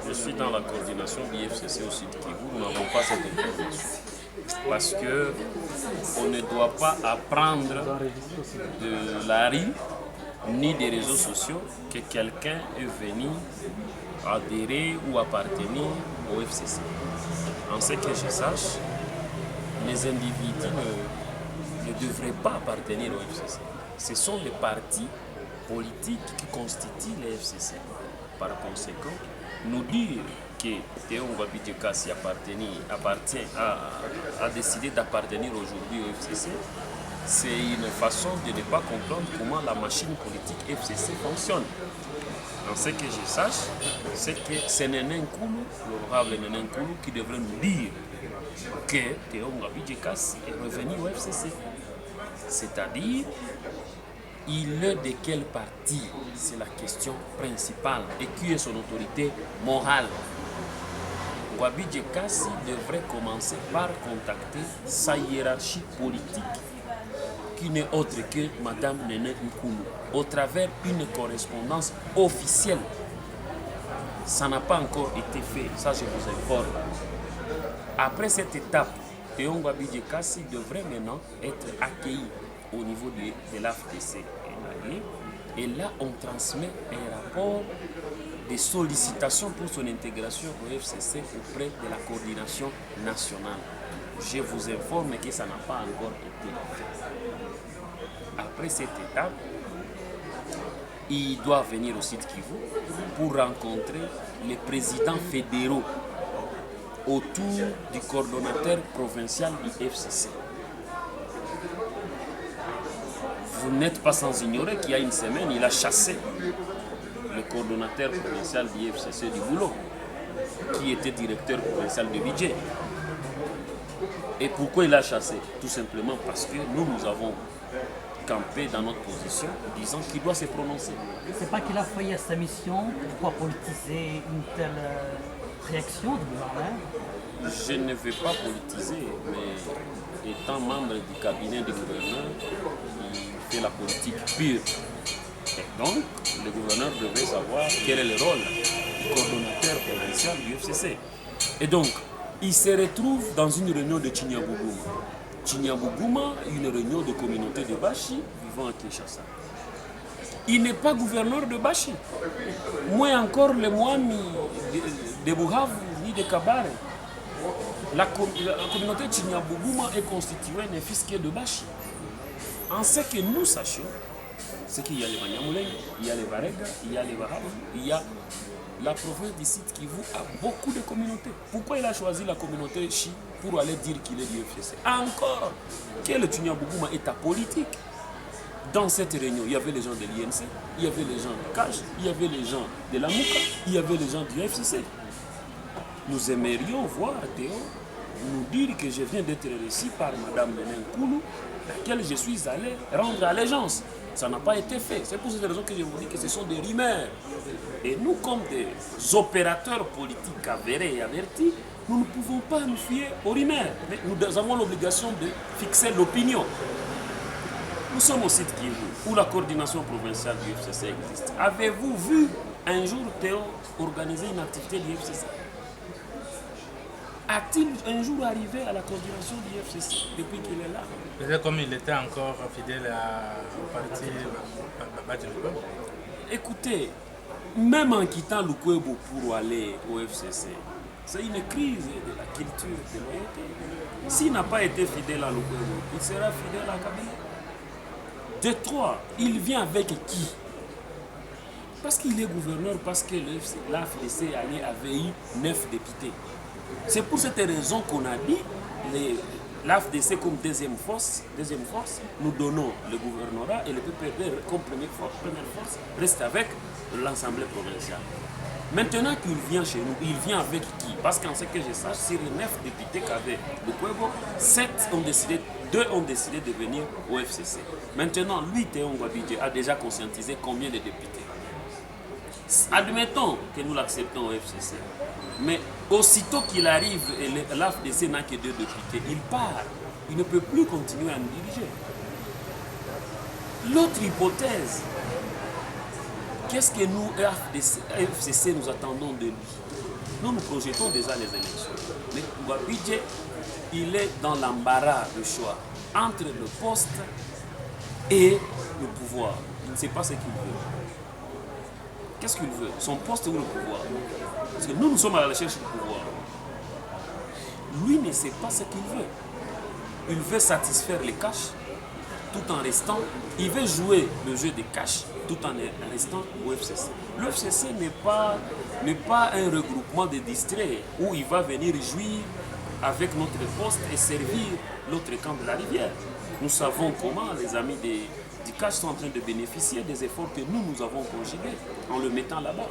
Je suis dans la coordination d'IFCC au Sud Kivu. Nous n'avons pas cette information. Parce que on ne doit pas apprendre de la rue ni des réseaux sociaux que quelqu'un est venu adhérer ou appartenir au FCC. En ce que je sache, les individus ne devraient pas appartenir au FCC. Ce sont les partis politiques qui constituent le FCC. Par conséquent, nous dire que Théo Ngwabidje Kasi a décidé d'appartenir aujourd'hui au FCC, c'est une façon de ne pas comprendre comment la machine politique FCC fonctionne. En ce que je sache, c'est que c'est Néné Nkoulou, l'honorable Néné Nkoulou, qui devrait nous dire que Théo Ngwabidje Kasi est revenu au FCC. C'est-à-dire, il est de quel parti? C'est la question principale. Et qui est son autorité morale? Ngwabidje Kasi devrait commencer par contacter sa hiérarchie politique, qui n'est autre que Madame Néné Nkoulou, au travers d'une correspondance officielle. Ça n'a pas encore été fait, ça je vous informe. Après cette étape, Théo Ngwabidje Kasi devrait maintenant être accueilli au niveau de l'AFDC. Et là, on transmet un rapport de sollicitation pour son intégration au FCC auprès de la coordination nationale. Je vous informe que ça n'a pas encore été fait. Après cette étape, il doit venir au Sud Kivu pour rencontrer les présidents fédéraux autour du coordonnateur provincial du FCC. Vous n'êtes pas sans ignorer qu'il y a une semaine, il a chassé le coordonnateur provincial du FCC du Boulot, qui était directeur provincial de budget. Et pourquoi il a chassé? Tout simplement parce que nous avons campé dans notre position, disant qu'il doit se prononcer. C'est pas qu'il a failli à sa mission? Pourquoi politiser une telle réaction du gouvernement? Je ne vais pas politiser, mais étant membre du cabinet du gouverneur, il fait la politique pure. Et donc, le gouverneur devrait savoir quel est le rôle du coordonnateur provincial du FCC. Et donc, il se retrouve dans une réunion de Chinyabougouma. Chinyabougouma, une réunion de communauté de Bashi vivant à Kinshasa. Il n'est pas gouverneur de Bashi. Moins encore le Mwami de Buhavu ni de Kabare. La communauté Chinyabougouma est constituée d'un fils qui est de Bashi. En ce que nous sachions, c'est qu'il y a les Banyamuleng, il y a les Varega, il y a les Bahavu, il y a la province du Sud Kivu a beaucoup de communautés. Pourquoi il a choisi la communauté Chi pour aller dire qu'il est du FCC? Encore que le Chinyabougouma est apolitique. Dans cette réunion, il y avait les gens de l'INC, il y avait les gens de CAJ, il y avait les gens de la Mouka, il y avait les gens du FCC. Nous aimerions voir Théo nous dire que je viens d'être reçu par Mme Néné Nkoulou, laquelle je suis allé rendre allégeance. Ça n'a pas été fait. C'est pour cette raison que je vous dis que ce sont des rumeurs. Et nous, comme des opérateurs politiques avérés et avertis, nous ne pouvons pas nous fier aux rumeurs. Mais nous avons l'obligation de fixer l'opinion. Nous sommes au Sud Kivu, où la coordination provinciale du FCC existe. Avez-vous vu un jour Théo organiser une activité du FCC? A-t-il un jour arrivé à la coordination du FCC depuis qu'il est là? Peut-être comme il était encore fidèle au parti Badji Lukwebo. Écoutez, même en quittant Lukwebo pour aller au FCC, c'est une crise de la culture de loyauté. S'il n'a pas été fidèle à Lukwebo, il sera fidèle à Kabila. De trois, il vient avec qui? Parce qu'il est gouverneur, parce que l'AFDC avait eu 9 députés. C'est pour cette raison qu'on a dit l'AFDC comme deuxième force, nous donnons le gouvernorat et le PPD comme première force reste avec l'Assemblée provinciale. Maintenant qu'il vient chez nous, il vient avec qui? Parce qu'en ce que je sache, sur les 9 députés qu'avait le Kwebo, 2 ont décidé de venir au FCC. Maintenant, lui, Théo Ngwabidje, a déjà conscientisé combien de députés? Admettons que nous l'acceptons au FCC. Mais aussitôt qu'il arrive, l'AFDC n'a que 2 députés, il part. Il ne peut plus continuer à nous diriger. L'autre hypothèse, Qu'est-ce que nous, FCC, nous attendons de lui? Nous projetons déjà les élections. Mais Bidje, il est dans l'embarras de choix entre le poste et le pouvoir. Il ne sait pas ce qu'il veut. Qu'est-ce qu'il veut? Son poste ou le pouvoir? Parce que nous sommes à la recherche du pouvoir. Lui ne sait pas ce qu'il veut. Il veut satisfaire les caches tout en restant. Il veut jouer le jeu des caches tout en restant au FCC. Le FCC n'est pas un regroupement de distraits où il va venir jouir avec notre poste et servir l'autre camp de la rivière. Nous savons comment les amis du cash sont en train de bénéficier des efforts que nous avons conjugués en le mettant là-bas.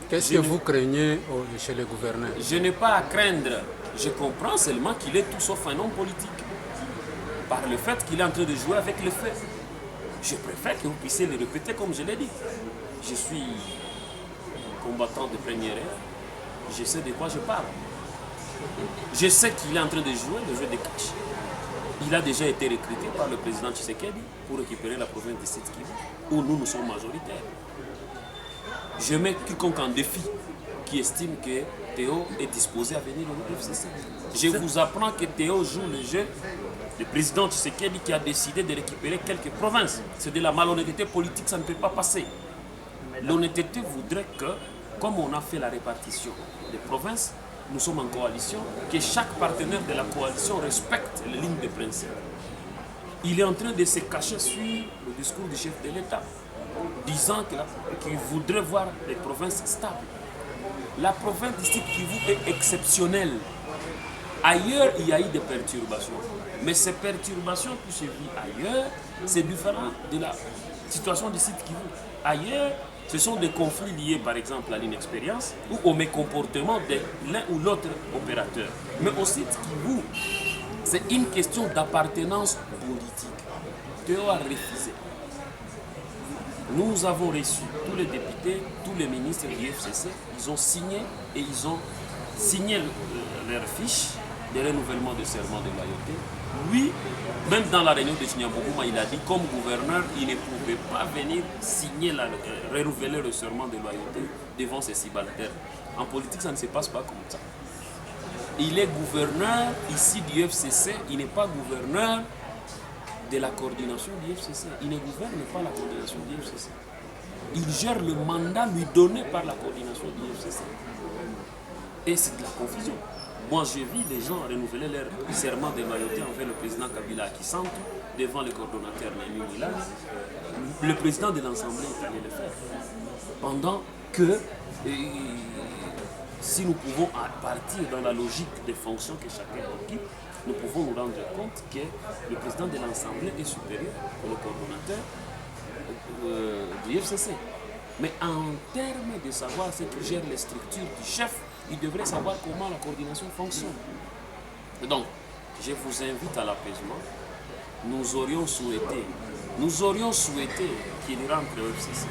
Qu'est-ce que vous craignez chez le gouverneur? Je n'ai pas à craindre. Je comprends seulement qu'il est tout sauf un homme politique. Par le fait qu'il est en train de jouer avec les faits. Je préfère que vous puissiez le répéter comme je l'ai dit. Je suis combattant de première heure. Je sais de quoi je parle. Je sais qu'il est en train de jouer le jeu des cash. Il a déjà été recruté par le président Tshisekedi pour récupérer la province de Sud-Kivu, où nous sommes majoritaires. Je mets quiconque en défi qui estime que Théo est disposé à venir au FCC. Je vous apprends que Théo joue le jeu du président Tshisekedi qui a décidé de récupérer quelques provinces. C'est de la malhonnêteté politique, ça ne peut pas passer. L'honnêteté voudrait que, comme on a fait la répartition des provinces, nous sommes en coalition, que chaque partenaire de la coalition respecte les lignes de principe. Il est en train de se cacher sur le discours du chef de l'État, disant qu'il voudrait voir les provinces stables. La province du Sud Kivu est exceptionnelle. Ailleurs, il y a eu des perturbations. Mais ces perturbations qui se vivent ailleurs, c'est différent de la situation du Sud Kivu. Ailleurs, ce sont des conflits liés par exemple à l'inexpérience ou au mécomportement de l'un ou l'autre opérateur. Mais au Sud Kivu, c'est une question d'appartenance politique. Théo a refusé. Nous avons reçu tous les députés, tous les ministres du FCC, ils ont signé et ils ont signé leur fiche de renouvellement de serment de loyauté. Lui, même dans la réunion de Chinyambogouma, il a dit comme gouverneur, il ne pouvait pas venir signer, renouveler le serment de loyauté devant ses subalternes. En politique, ça ne se passe pas comme ça. Il est gouverneur ici du FCC, il n'est pas gouverneur de la coordination du FCC. Il ne gouverne pas la coordination du FCC. Il gère le mandat lui donné par la coordination du FCC. Et c'est de la confusion. Moi, j'ai vu les gens renouveler leur serment de loyauté envers le président Kabila Akisantu, devant le coordonnateur Naimi Milaz. Le président de l'Assemblée est allé le faire. Pendant que, si nous pouvons partir dans la logique des fonctions que chacun occupe, nous pouvons nous rendre compte que le président de l'Assemblée est supérieur au coordonnateur du FCC. Mais en termes de savoir ce qui gère les structures du chef, il devrait savoir comment la coordination fonctionne. Donc, je vous invite à l'apaisement. Nous aurions souhaité qu'il rentre au FCC.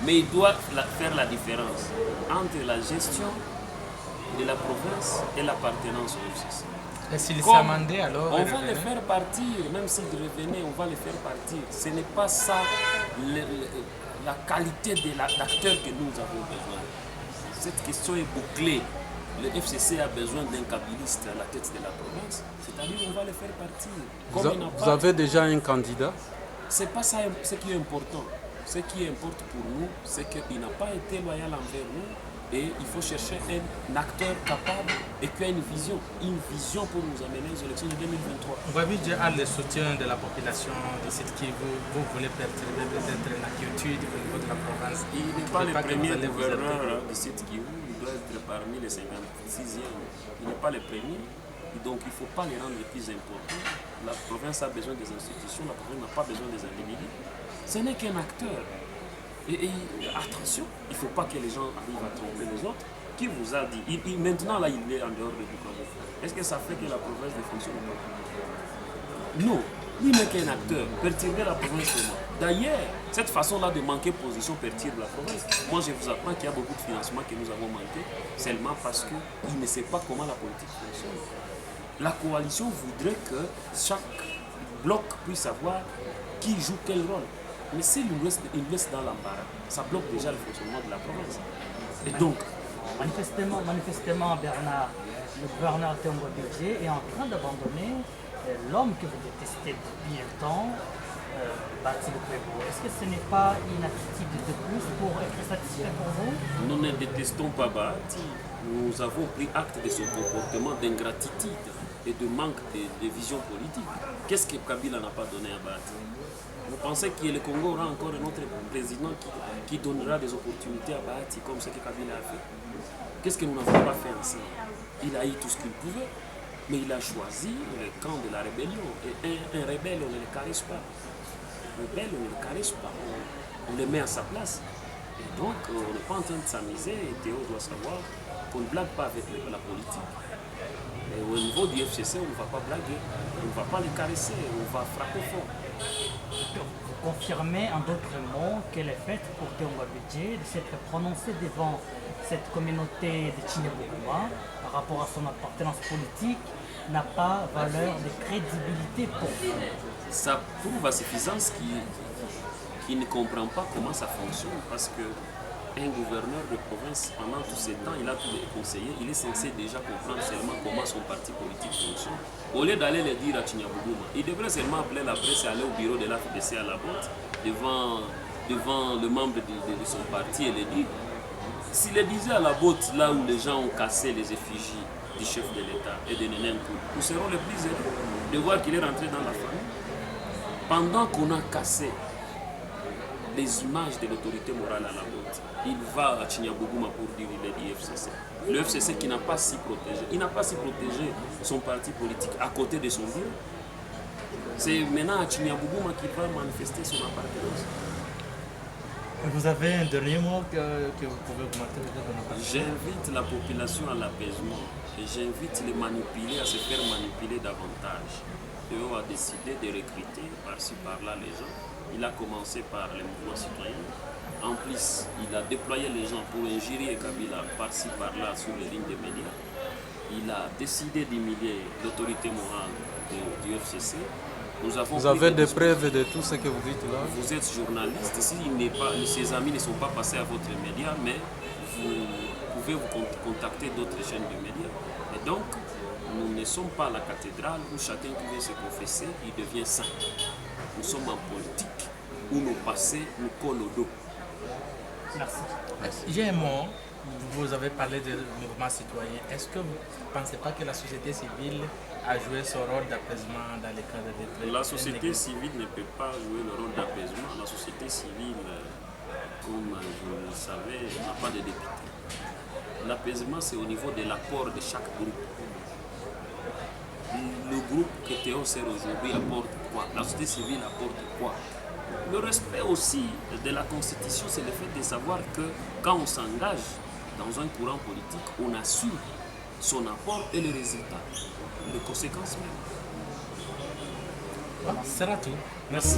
Mais il doit faire la différence entre la gestion de la province et l'appartenance au FCC. Et s'il s'amendait alors? On va les faire partir, même s'ils revenaient, on va les faire partir. Ce n'est pas ça la qualité de l'acteur que nous avons besoin. Cette question est bouclée. Le FCC a besoin d'un kabiliste à la tête de la province, c'est-à-dire on va les faire partir. Vous avez déjà un candidat? C'est pas ça ce qui est important. Ce qui importe pour nous, c'est qu'il n'a pas été loyal envers nous et il faut chercher un acteur capable et qui a une vision pour nous amener aux élections de 2023. Bidje a le soutien de la population de cette qui vous voulez perturber peut-être l'inquiétude au niveau de la province. Il n'est pas le premier gouverneur de cette qui il doit être parmi les 56e. Il n'est pas le premier. Et donc il ne faut pas les rendre plus importants. La province a besoin des institutions, la province n'a pas besoin des individus. Ce n'est qu'un acteur. Et attention, il ne faut pas que les gens arrivent à tromper les autres. Qui vous a dit maintenant, là, il est en dehors de Bukavu. Est-ce que ça fait que la province ne fonctionne pas? Non. Lui n'est qu'un acteur. Perturber la province, c'est moi. D'ailleurs, cette façon-là de manquer position perturbe la province. Moi, je vous apprends qu'il y a beaucoup de financements que nous avons manqué seulement parce qu'il ne sait pas comment la politique fonctionne. La coalition voudrait que chaque bloc puisse savoir qui joue quel rôle. Mais s'il nous laisse dans l'embarras, ça bloque déjà le fonctionnement de la province. Et donc, manifestement, Bernard, le gouverneur Théongo Bédié est en train d'abandonner l'homme que vous détestez depuis un temps, Bati Lukwebo. Est-ce que ce n'est pas une attitude de plus pour être satisfait pour vous? nous ne détestons pas Bahati. Nous avons pris acte de son comportement d'ingratitude et de manque de vision politique. Qu'est-ce que Kabila n'a pas donné à Bahati? Vous pensez que le Congo aura encore un autre président qui donnera des opportunités à Bahati comme ce que Kabila a fait? Qu'est-ce que nous n'avons pas fait ensemble? Il a eu tout ce qu'il pouvait, mais il a choisi le camp de la rébellion. Et un rebelle, on ne le caresse pas. Un rebelle, on ne le caresse pas. On le met à sa place. Et donc, on n'est pas en train de s'amuser. Et Théo doit savoir qu'on ne blague pas avec la politique. Et au niveau du FCC, on ne va pas blaguer. On ne va pas les caresser. On va frapper fort. Vous confirmez en d'autres mots qu'elle est faite pour Théongo Bédié de s'être prononcé devant cette communauté de Chinyabuguma par rapport à son appartenance politique n'a pas valeur de crédibilité pour vous. Ça prouve à suffisance qu'il ne comprend pas comment ça fonctionne parce que un gouverneur de province, pendant tous ces temps, il a tous les conseillers, il est censé déjà comprendre seulement comment son parti politique fonctionne. Au lieu d'aller le dire à Chinyabuguma, il devrait seulement appeler la presse et aller au bureau de l'AFDC à la botte devant le membre de son parti et le dire. S'il le disait à la botte, là où les gens ont cassé les effigies du chef de l'État et de Nénène Koul, nous serons les plus heureux de voir qu'il est rentré dans la famille. Pendant qu'on a cassé les images de l'autorité morale à la botte, il va à Chinyabuguma pour dire qu'il est du FCC. Le FCC qui n'a pas si protégé, il n'a pas si protégé son parti politique à côté de son bureau. C'est maintenant à Chinyabuguma qu'il va manifester son appartenance. Vous avez un dernier mot que vous pouvez augmenter peut-être dans notre partie? J'invite la population à l'apaisement et j'invite les manipulés à se faire manipuler davantage. Théo a décidé de recruter par-ci par-là les gens. Il a commencé par les mouvements citoyens. En plus, il a déployé les gens pour injurier Kabila par-ci par-là sur les lignes des médias. Il a décidé d'humilier l'autorité morale du FCC. Vous avez des preuves de tout ce que vous dites là? Vous êtes journaliste, ses amis ne sont pas passés à votre média, mais vous pouvez vous contacter d'autres chaînes de médias. Et donc, nous ne sommes pas à la cathédrale où chacun qui vient se confesser, il devient saint. Nous sommes en politique où nos passés nous collent au dos. Merci. J'ai un mot. Vous avez parlé de mouvement citoyen. Est-ce que vous ne pensez pas que la société civile a joué son rôle d'apaisement dans les cas de détresse? La société civile ne peut pas jouer le rôle d'apaisement. La société civile, comme vous le savez, n'a pas de député. L'apaisement, c'est au niveau de l'apport de chaque groupe. Le groupe que Théo sert aujourd'hui apporte quoi? La société civile apporte quoi? Le respect aussi de la Constitution, c'est le fait de savoir que quand on s'engage dans un courant politique, on assure son apport et les résultats, les conséquences même. Ça sera tout. Merci.